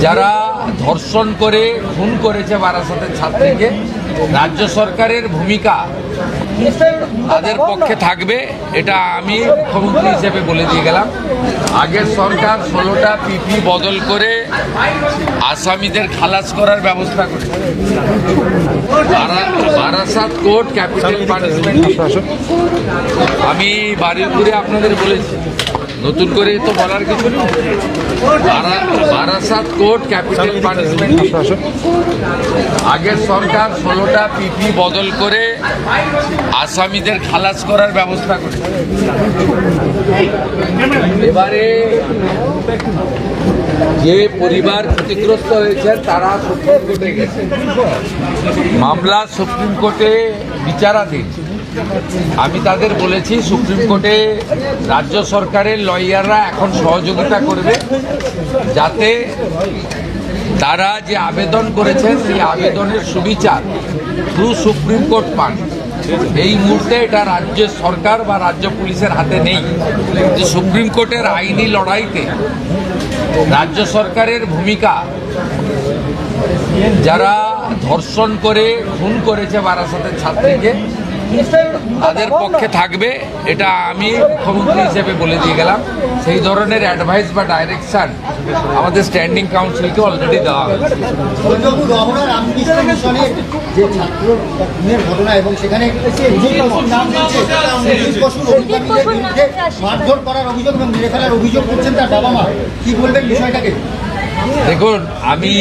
যারা ধর্ষণ করে খুন করেছে বারাসাতের ছাত্রীকে, রাজ্য সরকারের ভূমিকা তাদের পক্ষে থাকবে, এটা আমি মুখ্যমন্ত্রী হিসেবে বলে দিয়ে গেলাম। আগের সরকার 16টা পিপি বদল করে আসামিদের খালাস করার ব্যবস্থা করেছে। বারাসাত কোর্ট ক্যাপিটাল পানিশমেন্ট, আমি বারুইপুরে আপনাদের বলেছি, নতুন করে তো বলার কিছু নেই। বারাসাত কোর্ট ক্যাপিটাল পানিশমেন্ট, আগের সরকার 16টা পিপি বদল করে আসামিদের খালাস করার ব্যবস্থা করেছে। এবারে যে পরিবার ক্ষতিগ্রস্ত হয়েছে তারা সুপ্রিম কোর্টে গেছে, মামলা সুপ্রিম কোর্টে বিচারাধীন। আমি তাদের বলেছি সুপ্রিম কোর্টে রাজ্য সরকারের লয়াররা এখন সহযোগিতা করবে, যাতে তারা যে আবেদন করেছেন সেই আবেদনের সুবিচার থ্রু সুপ্রিম কোর্ট পান। এই মুহূর্তে এটা রাজ্য সরকার বা রাজ্য পুলিশের হাতে নেই। যে সুপ্রিম কোর্টের আইনি লড়াইতে রাজ্য সরকারের ভূমিকা, যারা ধর্ষণ করে খুন করেছে বারাসাতের ছাত্রীকে, তাদের পক্ষে থাকবে, এটা আমি মুখ্যমন্ত্রী হিসেবে বলে দিয়ে গেলাম। সেই ধরনের অ্যাডভাইস বা ডাইরেকশন আমাদের স্ট্যান্ডিং কাউন্সিলকে অলরেডি দেওয়া হয়েছে। দেখুন, আমি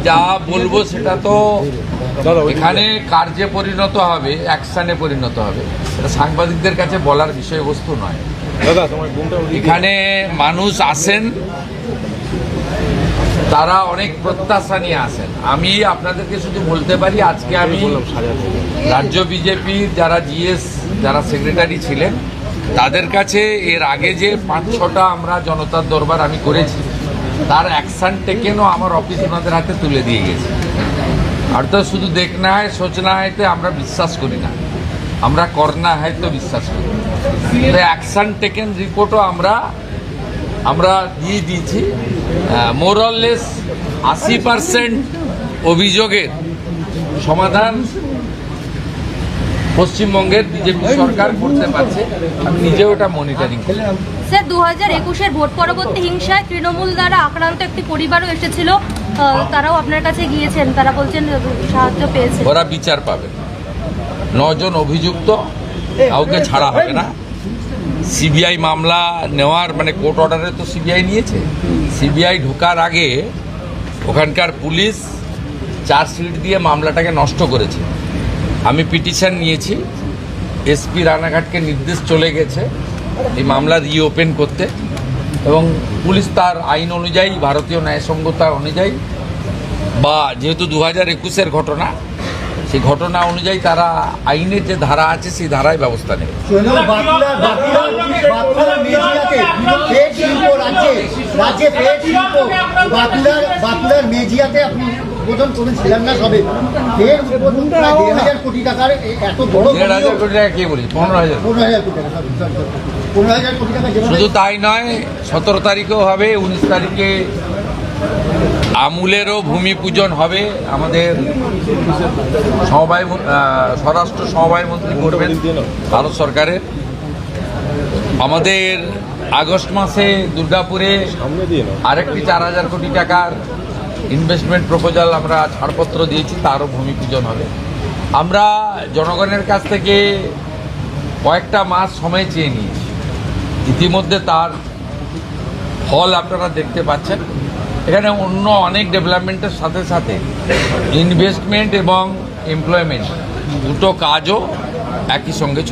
যা বলবো সেটা তো এখানে কার্যে পরিণত হবে, অ্যাকশনে পরিণত হবে। এটা সাংবাদিকদের কাছে বলার বিষয়বস্তু নয়। এখানে মানুষ আসেন, তারা অনেক প্রত্যাশা নিয়ে আসেন। আমি আপনাদেরকে শুধু বলতে পারি, আজকে আমি রাজ্য বিজেপির যারা জিএস, যারা সেক্রেটারি ছিলেন, তাদের কাছে এর আগে যে 5-6টা আমরা জনতার দরবার আমি করেছি, তার অ্যাকশন টেকেনও আমার অফিস ওনাদের হাতে তুলে দিয়ে গেছে। আর তো শুধু দেখনা হয় সোচনা হয়তো আমরা বিশ্বাস করি না, আমরা করনা হয়তো বিশ্বাস করি। অ্যাকশন টেকেন রিপোর্টও আমরা দিয়ে দিয়েছি। মোরলেস 80% অভিযোগের সমাধান পশ্চিমবঙ্গের বিজেপি সরকার করতে পারছে। আমি নিজেও এটা মনিটরিং করি। স্যার, 2021-এর ভোট পরবর্তী হিংসায় তৃণমূল দ্বারা আক্রান্ত একটি পরিবারও এসেছিল, তারাও আপনার কাছে গিয়েছেন, তারা বলছেন সাহায্য পেয়েছে। ওরা বিচার পাবে। 9 জন অভিযুক্ত, কাউকে ছাড়া হবে না। সিবিআই মামলা নেওয়ার কোর্ট অর্ডারে তো সিবিআই নিয়েছে। সিবিআই ঢোকার আগে ওখানকার পুলিশ চার্জশিট দিয়ে মামলাটাকে নষ্ট করেছে। আমি পিটিশন নিয়েছি, এসপি রানাঘাটকে নির্দেশ চলে গেছে এই মামলা রিওপেন করতে, এবং পুলিশ তার আইন অনুযায়ী, ভারতীয় ন্যায়সঙ্গতা অনুযায়ী, বা যেহেতু 2021-এর ঘটনা, সেই ঘটনা অনুযায়ী তারা আইনের যে ধারা আছে সেই ধারায় ব্যবস্থা নেবে। কোটি টাকা কে বলি 15,000। শুধু তাই নয়, 17 তারিখেও হবে, 19 তারিখে আমুলেরও ভূমি পূজন হবে। আমাদের স্বরাষ্ট্র সমবায় মন্ত্রী করবেন ভারত সরকারের। আমাদের আগস্ট মাসে দুর্গাপুরে আরেকটি 4,000 কোটি টাকার ইনভেস্টমেন্ট প্রপোজাল আমরা ছাড়পত্র দিয়েছি, তারও ভূমি পূজন হবে। আমরা জনগণের কাছ থেকে কয়েকটা মাস সময় চেয়ে নিয়েছি, ইতিমধ্যে তার ফল আপনারা দেখতে পাচ্ছেন। এখানে অন্য অনেক ডেভেলপমেন্টের সাথে সাথে ইনভেস্টমেন্ট এবং এমপ্লয়মেন্ট দুটো কাজও একই সঙ্গে চলছে।